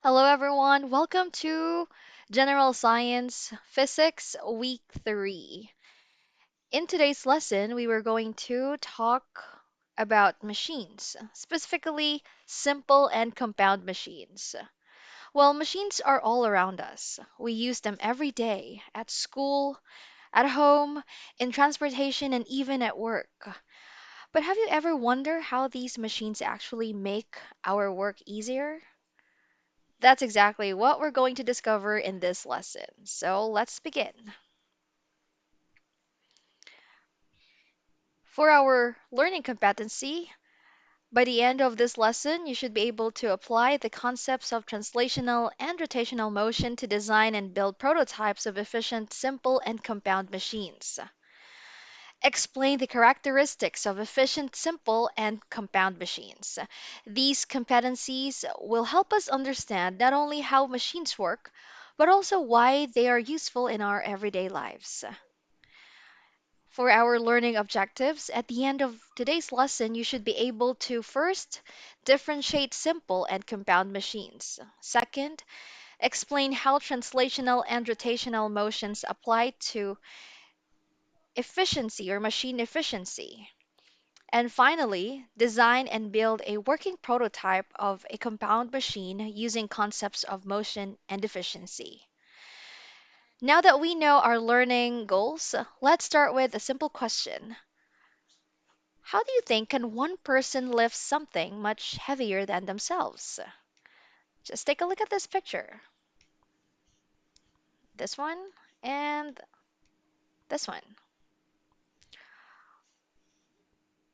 Hello, everyone. Welcome to General Science Physics Week 3. In today's lesson, we were going to talk about machines, specifically simple and compound machines. Well, machines are all around us. We use them every day at school, at home, in transportation, and even at work. But have you ever wondered how these machines actually make our work easier? That's exactly what we're going to discover in this lesson. So let's begin. For our learning competency, by the end of this lesson, you should be able to apply the concepts of translational and rotational motion to design and build prototypes of efficient, simple, and compound machines. Explain the characteristics of efficient, simple, and compound machines. These competencies will help us understand not only how machines work, but also why they are useful in our everyday lives. For our learning objectives, at the end of today's lesson, you should be able to first differentiate simple and compound machines. Second, explain how translational and rotational motions apply to efficiency or machine efficiency. And finally, design and build a working prototype of a compound machine using concepts of motion and efficiency. Now that we know our learning goals, let's start with a simple question. How do you think can one person lift something much heavier than themselves? Just take a look at this picture. This one and this one.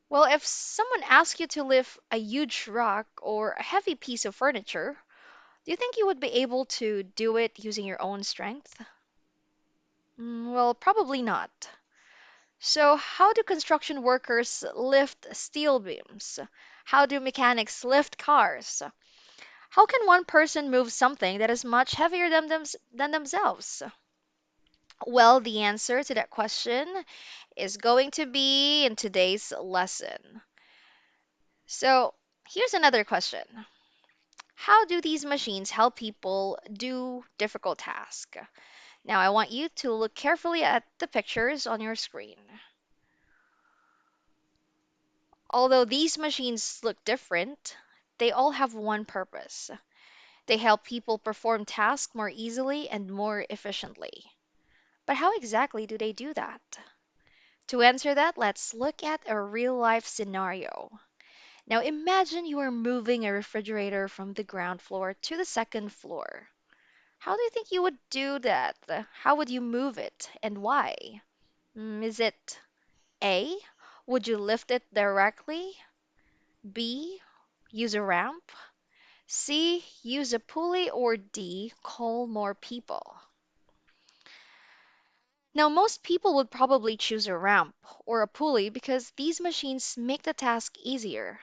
Well, if someone asks you to lift a huge rock or a heavy piece of furniture, do you think you would be able to do it using your own strength? Well, probably not. So, how do construction workers lift steel beams? How do mechanics lift cars? How can one person move something that is much heavier than themselves? Well, the answer to that question is going to be in today's lesson. So, here's another question. How do these machines help people do difficult tasks? Now, I want you to look carefully at the pictures on your screen. Although these machines look different, they all have one purpose. They help people perform tasks more easily and more efficiently. But how exactly do they do that? To answer that, let's look at a real life scenario. Now imagine you are moving a refrigerator from the ground floor to the second floor. How do you think you would do that? How would you move it and why? Is it A? Would you lift it directly? B? Use a ramp? C? Use a pulley? Or D? Call more people? Now, most people would probably choose a ramp or a pulley because these machines make the task easier.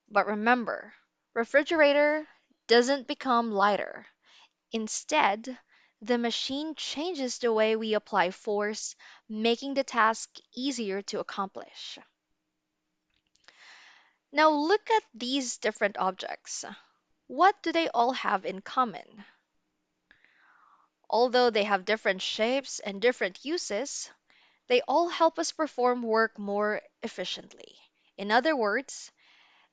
But remember, refrigerator doesn't become lighter. Instead, the machine changes the way we apply force, making the task easier to accomplish. Now look at these different objects. What do they all have in common? Although they have different shapes and different uses, they all help us perform work more efficiently. In other words,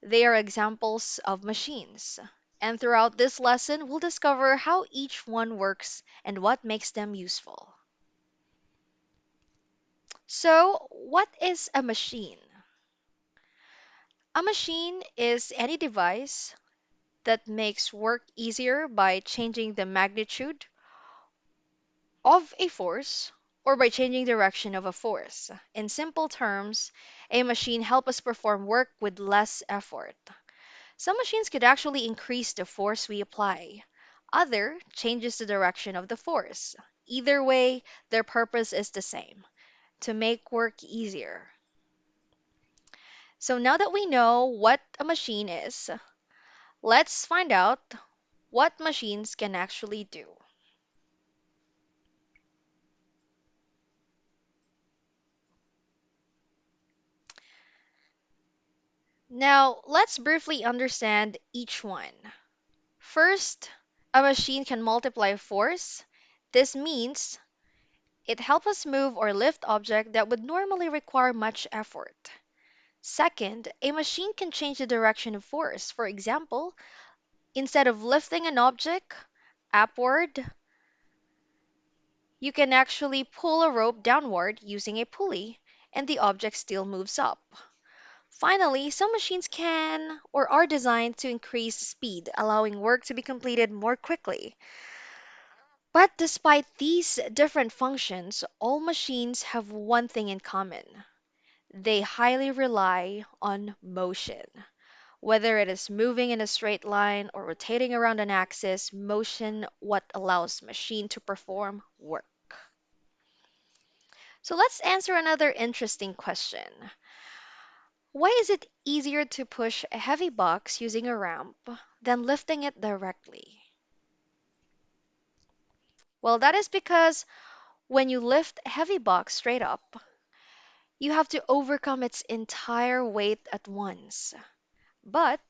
they are examples of machines. And throughout this lesson, we'll discover how each one works and what makes them useful. So, what is a machine? A machine is any device that makes work easier by changing the magnitude of a force or by changing direction of a force. In simple terms, a machine helps us perform work with less effort. Some machines could actually increase the force we apply. Other changes the direction of the force. Either way, their purpose is the same, to make work easier. So now that we know what a machine is, let's find out what machines can actually do. Now, let's briefly understand each one. First, a machine can multiply force. This means it helps us move or lift object that would normally require much effort. Second, a machine can change the direction of force. For example, instead of lifting an object upward, you can actually pull a rope downward using a pulley, and the object still moves up. Finally, some machines can or are designed to increase speed, allowing work to be completed more quickly. But despite these different functions, all machines have one thing in common. They highly rely on motion. Whether it is moving in a straight line or rotating around an axis, motion what allows machine to perform work. So let's answer another interesting question. Why is it easier to push a heavy box using a ramp than lifting it directly? Well, that is because when you lift a heavy box straight up, you have to overcome its entire weight at once. But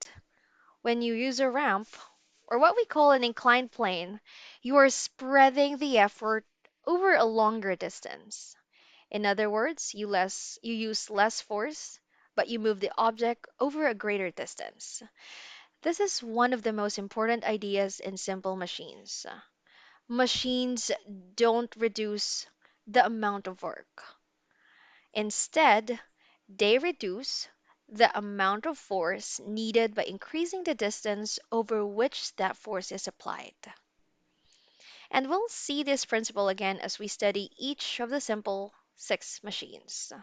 when you use a ramp, or what we call an inclined plane, you are spreading the effort over a longer distance. In other words, you use less force, but you move the object over a greater distance. This is one of the most important ideas in simple machines. Machines don't reduce the amount of work. Instead, they reduce the amount of force needed by increasing the distance over which that force is applied. And we'll see this principle again as we study each of the simple six machines.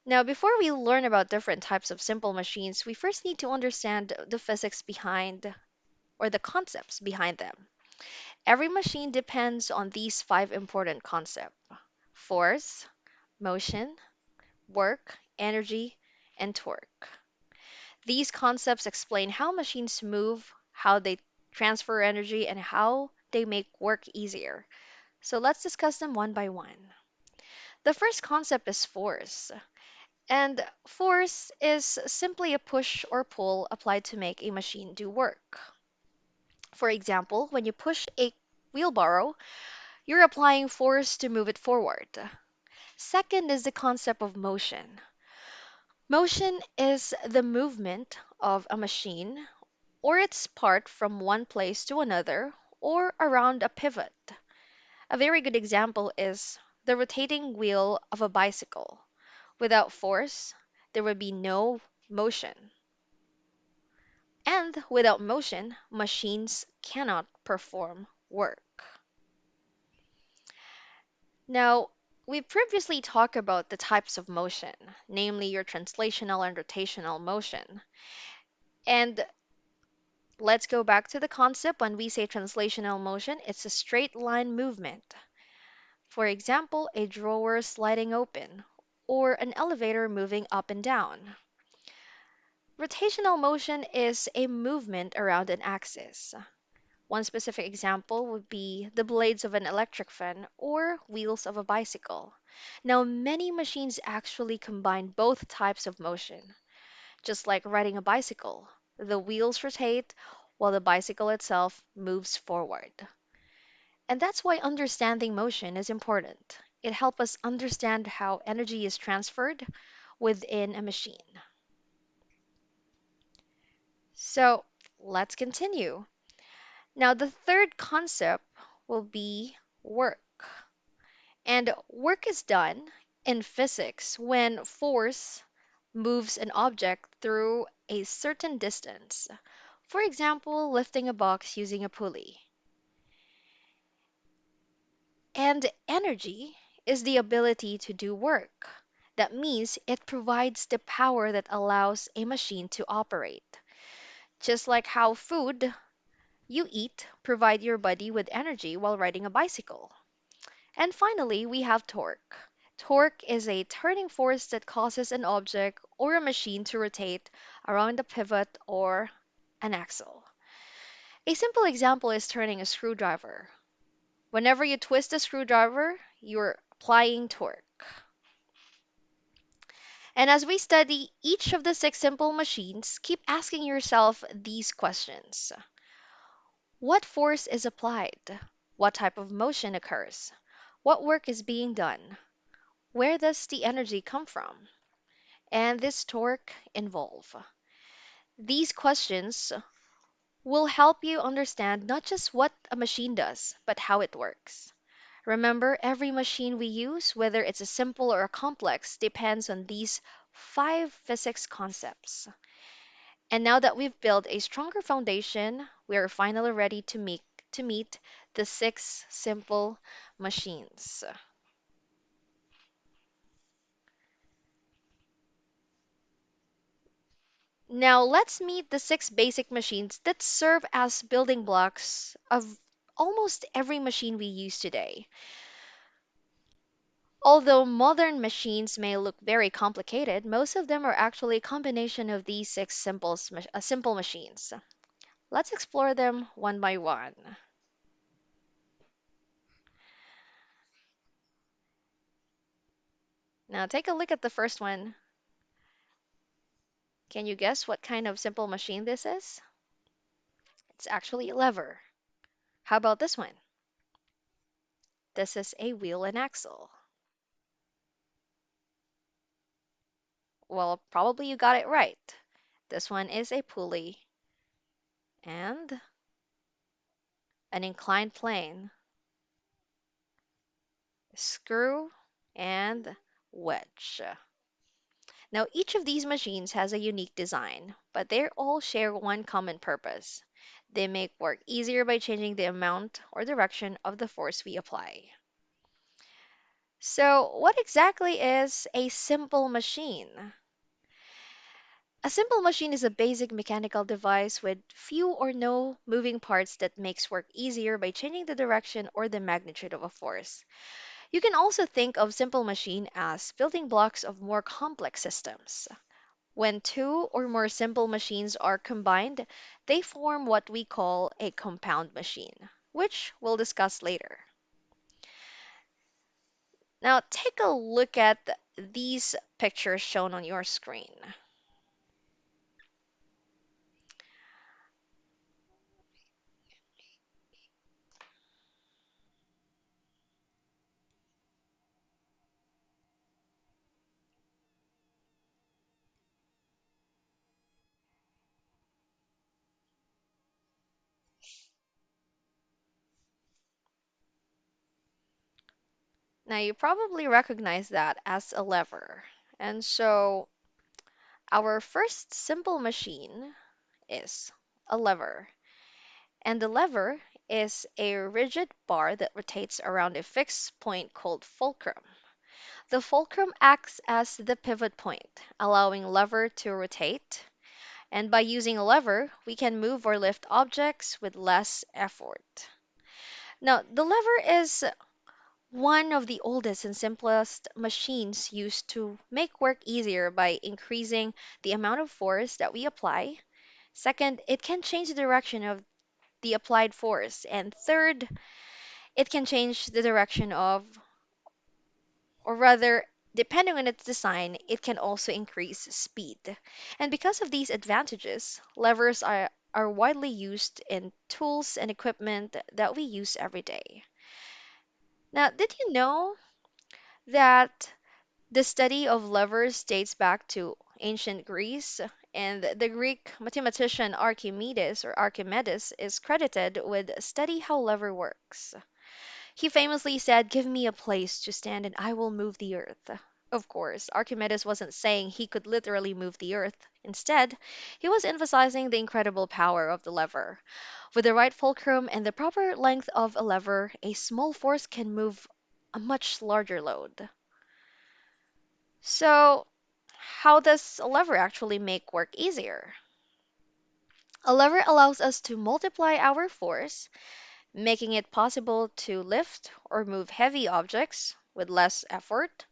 Now, before we learn about different types of simple machines, we first need to understand the physics behind or the concepts behind them. Every machine depends on these five important concepts: force, motion, work, energy, and torque. These concepts explain how machines move, how they transfer energy, and how they make work easier. So let's discuss them one by one. The first concept is force. And force is simply a push or pull applied to make a machine do work. For example, when you push a wheelbarrow, you're applying force to move it forward. Second is the concept of motion. Motion is the movement of a machine or its part from one place to another or around a pivot. A very good example is the rotating wheel of a bicycle. Without force, there would be no motion. And without motion, machines cannot perform work. Now, we previously talked about the types of motion, namely your translational and rotational motion. And let's go back to the concept. When we say translational motion, it's a straight line movement. For example, a drawer sliding open or an elevator moving up and down. Rotational motion is a movement around an axis. One specific example would be the blades of an electric fan or wheels of a bicycle. Now, many machines actually combine both types of motion, just like riding a bicycle. The wheels rotate while the bicycle itself moves forward. And that's why understanding motion is important. It helps us understand how energy is transferred within a machine. So, let's continue. Now, the third concept will be work. And work is done in physics when force moves an object through a certain distance. For example, lifting a box using a pulley. And energy is the ability to do work. That means it provides the power that allows a machine to operate. Just like how food you eat provide your body with energy while riding a bicycle. And finally, we have torque. Torque is a turning force that causes an object or a machine to rotate around a pivot or an axle. A simple example is turning a screwdriver. Whenever you twist a screwdriver, you're applying torque. And as we study each of the six simple machines, keep asking yourself these questions. What force is applied? What type of motion occurs? What work is being done? Where does the energy come from? And this torque involve? These questions will help you understand not just what a machine does, but how it works. Remember, every machine we use, whether it's a simple or a complex, depends on these five physics concepts. And now that we've built a stronger foundation, we are finally ready to meet the six simple machines. Now let's meet the six basic machines that serve as building blocks of almost every machine we use today. Although modern machines may look very complicated, most of them are actually a combination of these six simple machines. Let's explore them one by one. Now take a look at the first one. Can you guess what kind of simple machine this is? It's actually a lever. How about this one? This is a wheel and axle. Well, probably you got it right. This one is a pulley and an inclined plane, screw, and wedge. Now, each of these machines has a unique design, but they all share one common purpose. They make work easier by changing the amount or direction of the force we apply. So, what exactly is a simple machine? A simple machine is a basic mechanical device with few or no moving parts that makes work easier by changing the direction or the magnitude of a force. You can also think of simple machine as building blocks of more complex systems. When two or more simple machines are combined, they form what we call a compound machine, which we'll discuss later. Now, take a look at these pictures shown on your screen. Now, you probably recognize that as a lever. And so, our first simple machine is a lever. And the lever is a rigid bar that rotates around a fixed point called fulcrum. The fulcrum acts as the pivot point, allowing lever to rotate. And by using a lever, we can move or lift objects with less effort. Now, the lever is one of the oldest and simplest machines used to make work easier by increasing the amount of force that we apply. Second, it can change the direction of the applied force. And third, it can change the direction of, or rather, depending on its design, it can also increase speed. And because of these advantages, levers are widely used in tools and equipment that we use every day. Now, did you know that the study of levers dates back to ancient Greece? And the Greek mathematician Archimedes is credited with study how lever works. He famously said, "Give me a place to stand and I will move the earth." Of course, Archimedes wasn't saying he could literally move the earth. Instead, he was emphasizing the incredible power of the lever. With the right fulcrum and the proper length of a lever, a small force can move a much larger load. So, how does a lever actually make work easier? A lever allows us to multiply our force, making it possible to lift or move heavy objects with less effort.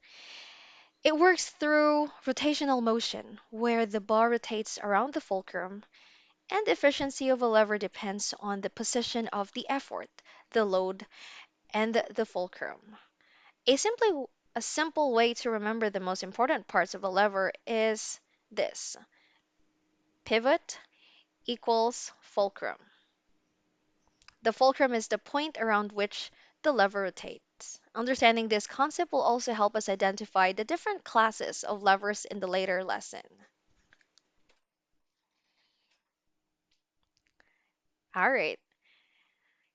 It works through rotational motion, where the bar rotates around the fulcrum, and the efficiency of a lever depends on the position of the effort, the load, and the fulcrum. A simply A simple way to remember the most important parts of a lever is this: pivot equals fulcrum. The fulcrum is the point around which the lever rotates. Understanding this concept will also help us identify the different classes of levers in the later lesson. All right,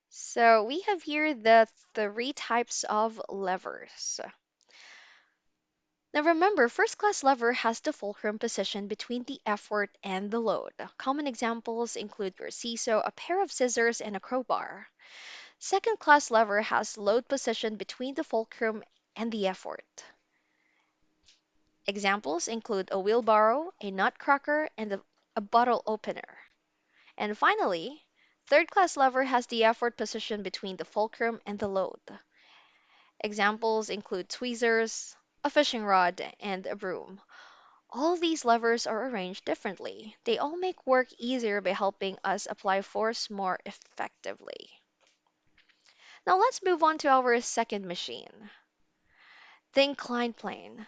so we have here the three types of levers. Now remember, first class lever has the fulcrum position between the effort and the load. Common examples include your seesaw, a pair of scissors, and a crowbar. Second class lever has load position between the fulcrum and the effort. Examples include a wheelbarrow, a nutcracker, and a bottle opener. And finally, third class lever has the effort position between the fulcrum and the load. Examples include tweezers, a fishing rod, and a broom. All these levers are arranged differently. They all make work easier by helping us apply force more effectively. Now let's move on to our second machine, the inclined plane.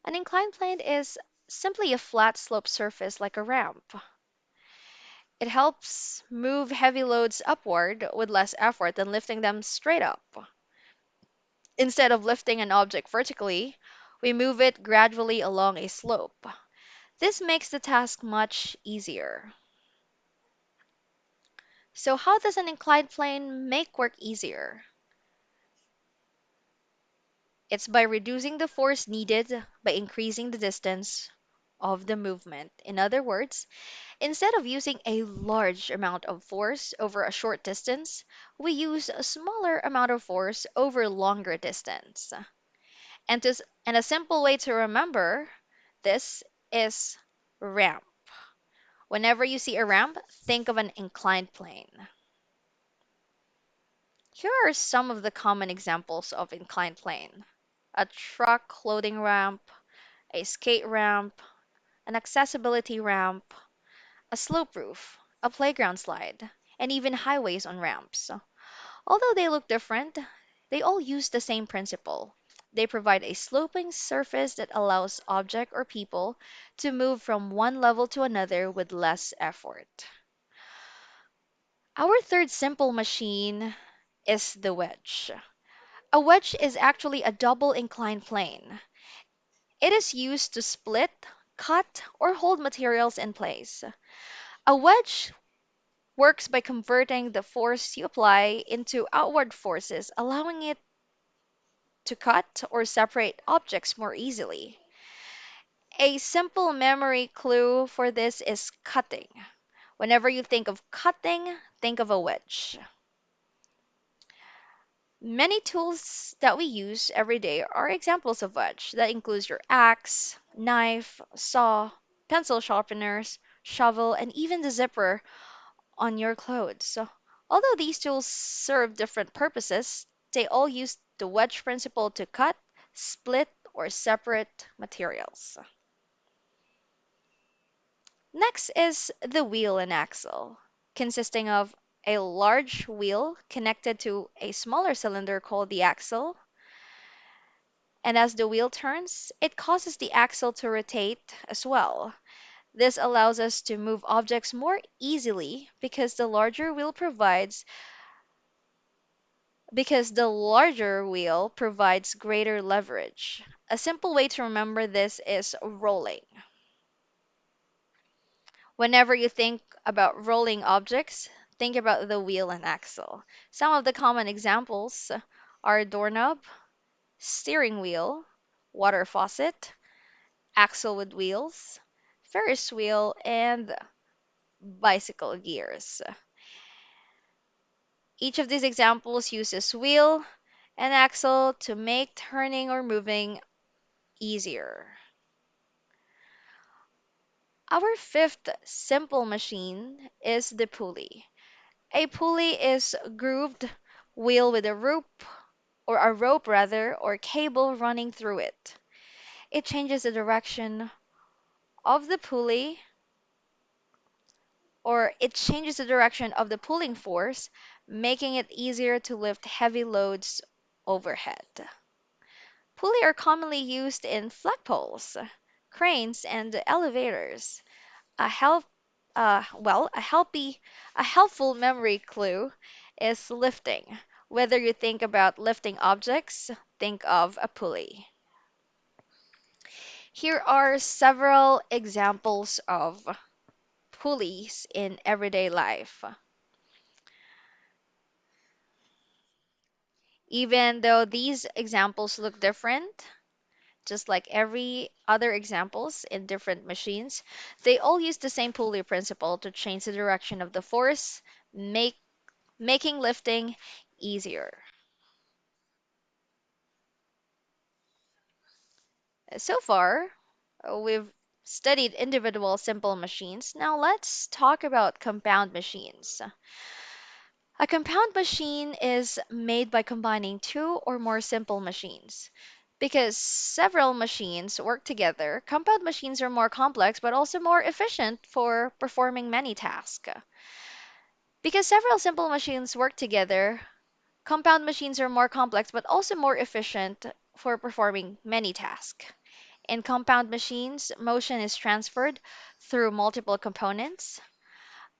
An inclined plane is simply a flat slope surface like a ramp. It helps move heavy loads upward with less effort than lifting them straight up. Instead of lifting an object vertically, we move it gradually along a slope. This makes the task much easier. So, how does an inclined plane make work easier? It's by reducing the force needed by increasing the distance of the movement. In other words, instead of using a large amount of force over a short distance, we use a smaller amount of force over longer distance. And a simple way to remember this is ramp. Whenever you see a ramp, think of an inclined plane. Here are some of the common examples of inclined plane: a truck loading ramp, a skate ramp, an accessibility ramp, a slope roof, a playground slide, and even highways on ramps. Although they look different, they all use the same principle. They provide a sloping surface that allows object or people to move from one level to another with less effort. Our third simple machine is the wedge. A wedge is actually a double inclined plane. It is used to split, cut, or hold materials in place. A wedge works by converting the force you apply into outward forces, allowing it to cut or separate objects more easily. A simple memory clue for this is cutting. Whenever you think of cutting, think of a wedge. Many tools that we use every day are examples of wedge. That includes your axe, knife, saw, pencil sharpeners, shovel, and even the zipper on your clothes. So, although these tools serve different purposes, they all use the wedge principle to cut, split, or separate materials. Next is the wheel and axle, consisting of a large wheel connected to a smaller cylinder called the axle. And as the wheel turns, it causes the axle to rotate as well. This allows us to move objects more easily because the larger wheel provides greater leverage. A simple way to remember this is rolling. Whenever you think about rolling objects, think about the wheel and axle. Some of the common examples are doorknob, steering wheel, water faucet, axle with wheels, Ferris wheel, and bicycle gears. Each of these examples uses wheel and axle to make turning or moving easier. Our fifth simple machine is the pulley. A pulley is a grooved wheel with a rope, or a rope rather, or cable running through it. It changes the direction of the pulley, or it changes the direction of the pulling force, making it easier to lift heavy loads overhead. Pulley are commonly used in flagpoles, cranes, and elevators. A help, a helpful memory clue is lifting. Whether you think about lifting objects, think of a pulley. Here are several examples of pulleys in everyday life. Even though these examples look different, just like every other examples in different machines, they all use the same pulley principle to change the direction of the force, make, making lifting easier. So far, we've studied individual simple machines. Now let's talk about compound machines. A compound machine is made by combining two or more simple machines. Because several machines work together, compound machines are more complex but also more efficient for performing many tasks. Because several simple machines work together, compound machines are more complex but also more efficient for performing many tasks. In compound machines, motion is transferred through multiple components,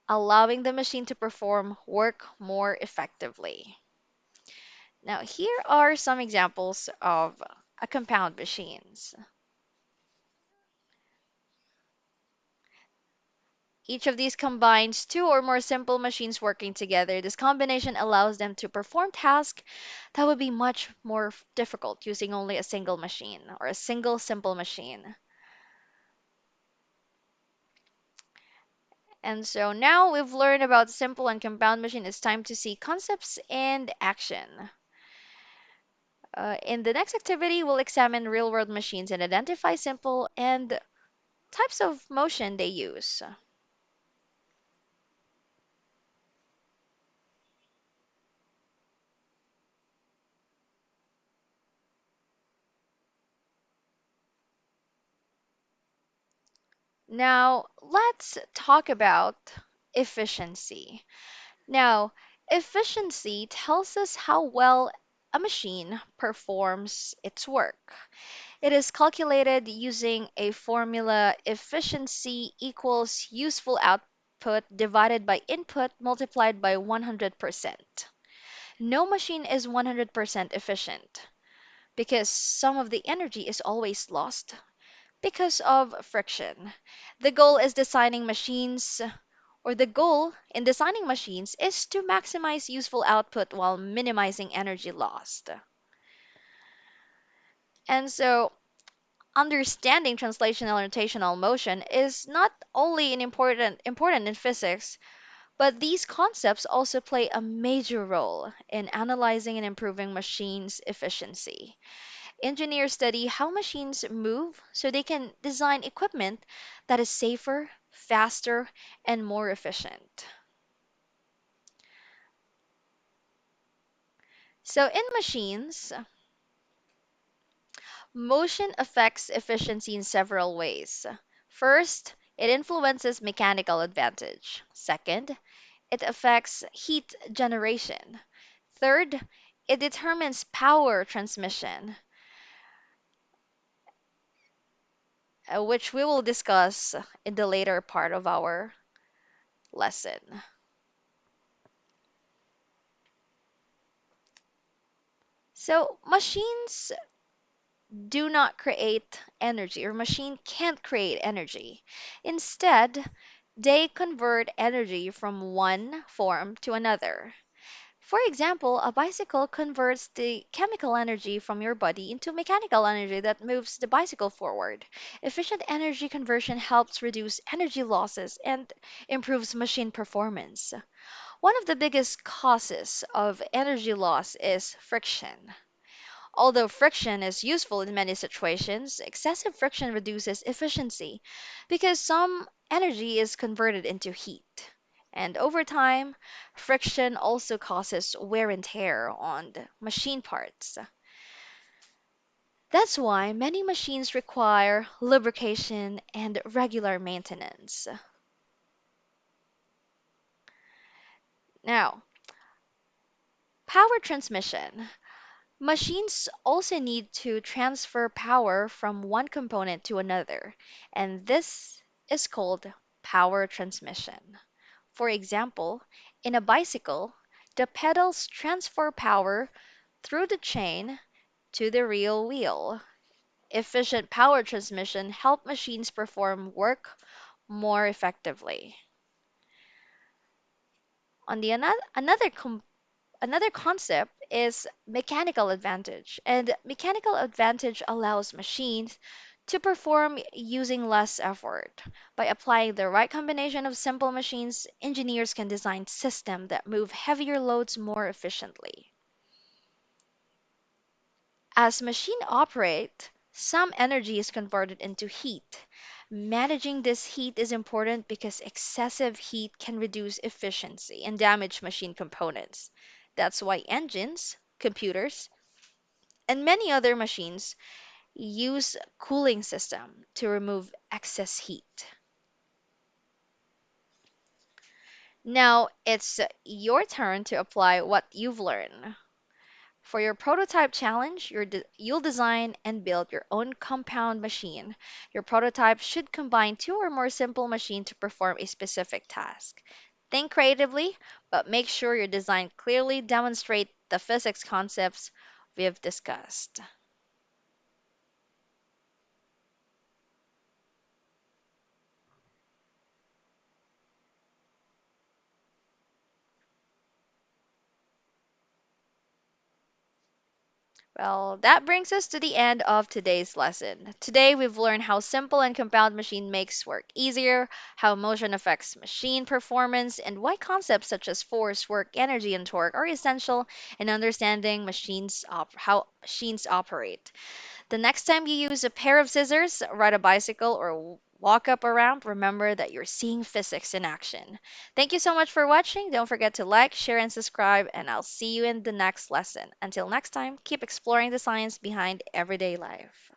allowing the machine to perform work more effectively. Now, here are some examples of a compound machines. Each of these combines two or more simple machines working together. This combination allows them to perform tasks that would be much more difficult using only a single machine or a single simple machine. And so now we've learned about simple and compound machine, it's time to see concepts and action. In the next activity, we'll examine real-world machines and identify simple and types of motion they use. Now, let's talk about efficiency. Now, efficiency tells us how well a machine performs its work. It is calculated using a formula: efficiency equals useful output divided by input multiplied by 100%. No machine is 100% efficient because some of the energy is always lost because of friction. The goal is designing machines, or the goal in designing machines is to maximize useful output while minimizing energy lost. And so, understanding translational and rotational motion is not only an important in physics, but these concepts also play a major role in analyzing and improving machines' efficiency. Engineers study how machines move so they can design equipment that is safer, faster, and more efficient. So, in machines, motion affects efficiency in several ways. First, it influences mechanical advantage. Second, it affects heat generation. Third, it determines power transmission, which we will discuss in the later part of our lesson. So, machines do not create energy, or machine can't create energy. Instead, they convert energy from one form to another. For example, a bicycle converts the chemical energy from your body into mechanical energy that moves the bicycle forward. Efficient energy conversion helps reduce energy losses and improves machine performance. One of the biggest causes of energy loss is friction. Although friction is useful in many situations, excessive friction reduces efficiency because some energy is converted into heat. And over time, friction also causes wear and tear on the machine parts. That's why many machines require lubrication and regular maintenance. Now, power transmission. Machines also need to transfer power from one component to another, and this is called power transmission. For example, in a bicycle, the pedals transfer power through the chain to the real wheel. Efficient power transmission help machines perform work more effectively. On the another concept is mechanical advantage, and mechanical advantage allows machines to perform using less effort. By applying the right combination of simple machines, engineers can design systems that move heavier loads more efficiently. As machine operate, some energy is converted into heat. Managing this heat is important because excessive heat can reduce efficiency and damage machine components. That's why engines, computers, and many other machines use cooling system to remove excess heat. Now it's your turn to apply what you've learned. For your prototype challenge, you'll design and build your own compound machine. Your prototype should combine two or more simple machines to perform a specific task. Think creatively, but make sure your design clearly demonstrates the physics concepts we've discussed. Well, that brings us to the end of today's lesson. Today, we've learned how simple and compound machine makes work easier, how motion affects machine performance, and why concepts such as force, work, energy, and torque are essential in understanding how machines operate. The next time you use a pair of scissors, ride a bicycle, or walk up a ramp, remember that you're seeing physics in action. Thank you so much for watching. Don't forget to like, share, and subscribe, and I'll see you in the next lesson. Until next time, keep exploring the science behind everyday life.